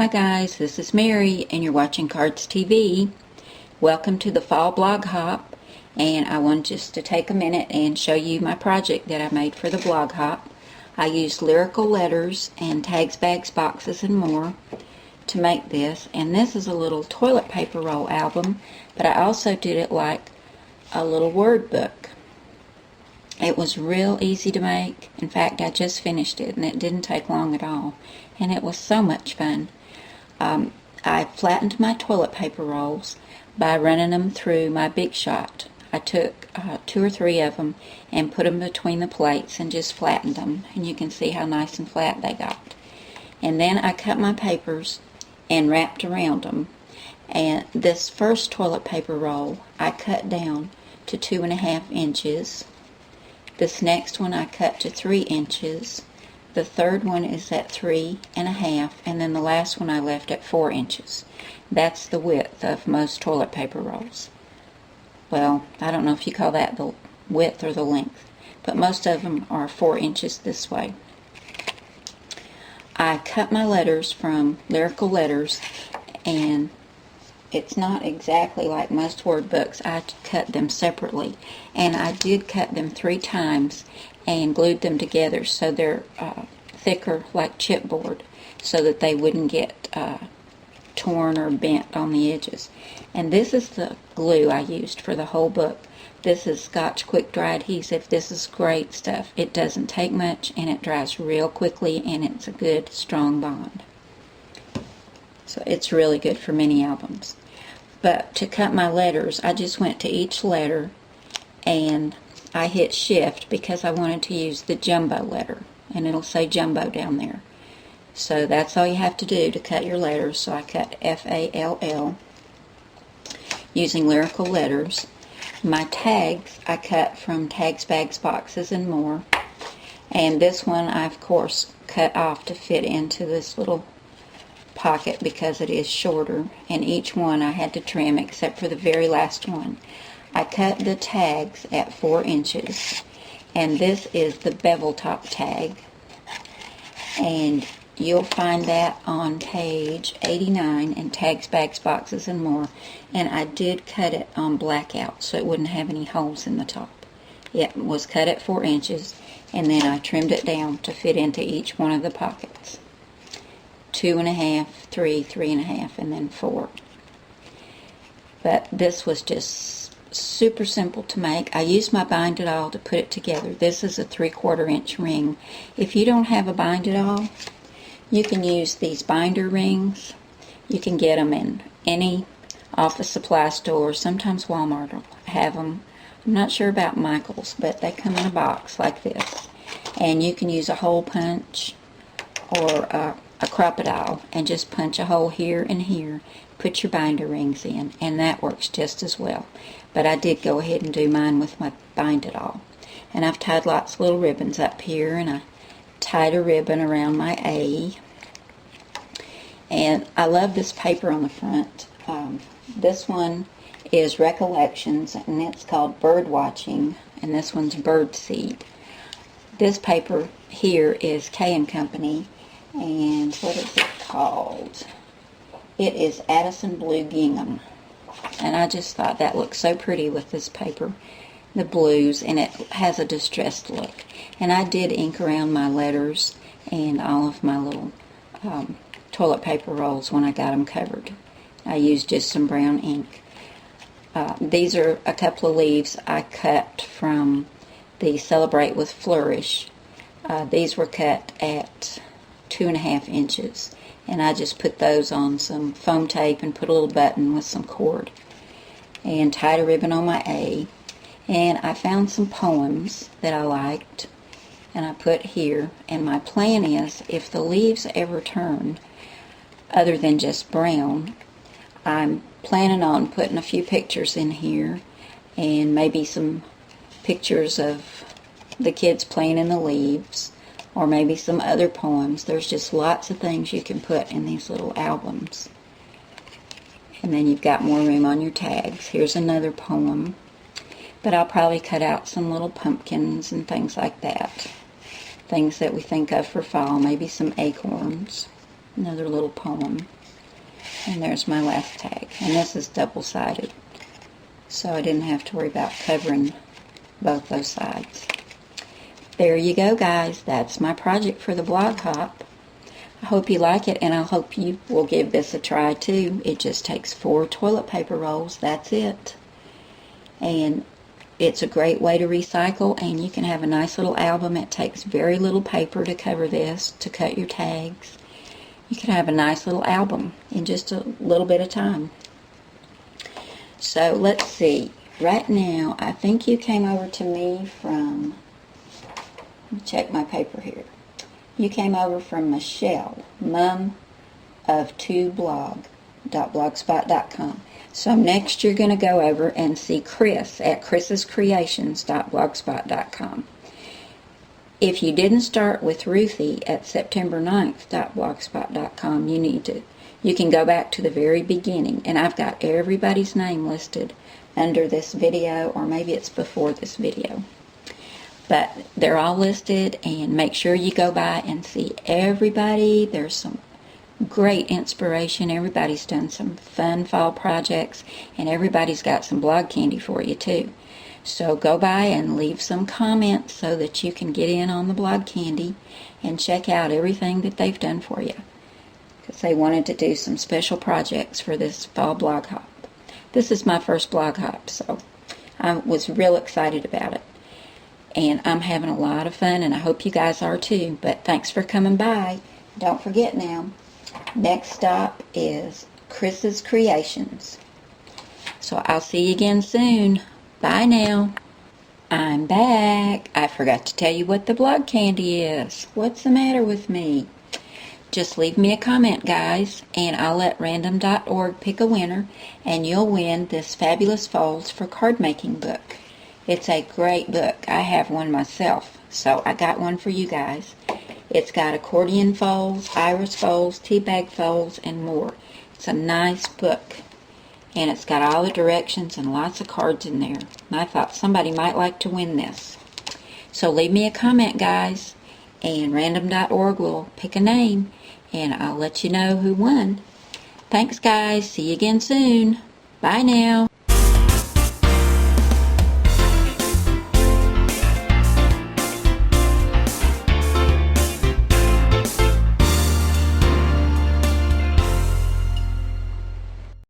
Hi guys, this is Mary and you're watching Cards TV. Welcome to the Fall Blog Hop, and I want just to take a minute and show you my project that I made for the Blog Hop. I used lyrical letters and tags, bags, boxes, and more to make this, and this is a little toilet paper roll album, but I also did it like a little word book. It was real easy to make. In fact, I just finished it and it didn't take long at all, and it was so much fun. I flattened my toilet paper rolls by running them through my Big Shot. I took 2 or 3 of them and put them between the plates and just flattened them, and you can see how nice and flat they got. And then I cut my papers and wrapped around them. And this first toilet paper roll I cut down to 2.5 inches. This next one I cut to 3 inches. The third one is at 3.5, and then the last one I left at 4 inches. That's the width of most toilet paper rolls. Well, I don't know if you call that the width or the length, but most of them are 4 inches this way. I cut my letters from Lyrical Letters, and it's not exactly like most word books. I cut them separately, and I did cut them 3 times and glued them together so they're thicker like chipboard, so that they wouldn't get torn or bent on the edges. And this is the glue I used for the whole book. This is Scotch Quick Dry Adhesive. This is great stuff. It doesn't take much and it dries real quickly, and it's a good strong bond. So it's really good for many albums. But to cut my letters, I just went to each letter and I hit shift because I wanted to use the jumbo letter, and it'll say jumbo down there. So that's all you have to do to cut your letters. So I cut F-A-L-L using Lyrical Letters. My tags I cut from Tags, Bags, Boxes, and More. And this one I of course cut off to fit into this little pocket because it is shorter, and each one I had to trim except for the very last one. I cut the tags at 4 inches, and this is the bevel top tag, and you'll find that on page 89 in Tags, Bags, Boxes, and More. And I did cut it on blackout so it wouldn't have any holes in the top. It was cut at 4 inches, and then I trimmed it down to fit into each one of the pockets. 2.5, 3, 3.5, and then 4. But this was just super simple to make. I used my Bind-It-All to put it together. This is a 3/4 inch ring. If you don't have a Bind-It-All, you can use these binder rings. You can get them in any office supply store. Sometimes Walmart will have them. I'm not sure about Michael's, but they come in a box like this. And you can use a hole punch or a crocodile and just punch a hole here and here, put your binder rings in, and that works just as well. But I did go ahead and do mine with my Bind-It-All. And I've tied lots of little ribbons up here, and I tied a ribbon around my A. And I love this paper on the front. This one is Recollections, and it's called Bird Watching, and this one's Bird Seed. This paper here is K & Company, and what is it called? It is Addison Blue Gingham. And I just thought that looked so pretty with this paper, the blues, and it has a distressed look. And I did ink around my letters and all of my little toilet paper rolls when I got them covered. I used just some brown ink. These are a couple of leaves I cut from the Celebrate with Flourish. These were cut at 2.5 inches, and I just put those on some foam tape and put a little button with some cord and tied a ribbon on my A. And I found some poems that I liked and I put here, and my plan is if the leaves ever turn other than just brown, I'm planning on putting a few pictures in here and maybe some pictures of the kids playing in the leaves, or maybe some other poems. There's just lots of things you can put in these little albums. And then you've got more room on your tags. Here's another poem. But I'll probably cut out some little pumpkins and things like that. Things that we think of for fall, maybe some acorns. Another little poem. And there's my last tag. And this is double-sided, so I didn't have to worry about covering both those sides. There you go, guys. That's my project for the Blog Hop. I hope you like it, and I hope you will give this a try too. It just takes 4 toilet paper rolls. That's it. And it's a great way to recycle, and you can have a nice little album. It takes very little paper to cover this, to cut your tags. You can have a nice little album in just a little bit of time. So let's see. Right now, I think you came over to me from, let me check my paper here. You came over from Michelle, mom of 2blog.blogspot.com. So next you're going to go over and see Chris at chrisscreations.blogspot.com. If you didn't start with Ruthie at september9th.blogspot.com, you can go back to the very beginning, and I've got everybody's name listed under this video, or maybe it's before this video. But they're all listed, and make sure you go by and see everybody. There's some great inspiration. Everybody's done some fun fall projects, and everybody's got some blog candy for you too. So go by and leave some comments so that you can get in on the blog candy and check out everything that they've done for you, because they wanted to do some special projects for this fall blog hop. This is my first blog hop, so I was real excited about it. And I'm having a lot of fun, and I hope you guys are too. But thanks for coming by. Don't forget now, next stop is Chris's Creations. So I'll see you again soon. Bye now. I'm back. I forgot to tell you what the blog candy is. What's the matter with me? Just leave me a comment, guys, and I'll let random.org pick a winner, and you'll win this Fabulous Folds for Card Making book. It's a great book. I have one myself, so I got one for you guys. It's got accordion folds, iris folds, tea bag folds, and more. It's a nice book, and it's got all the directions and lots of cards in there. And I thought somebody might like to win this. So leave me a comment, guys, and random.org will pick a name, and I'll let you know who won. Thanks, guys. See you again soon. Bye now.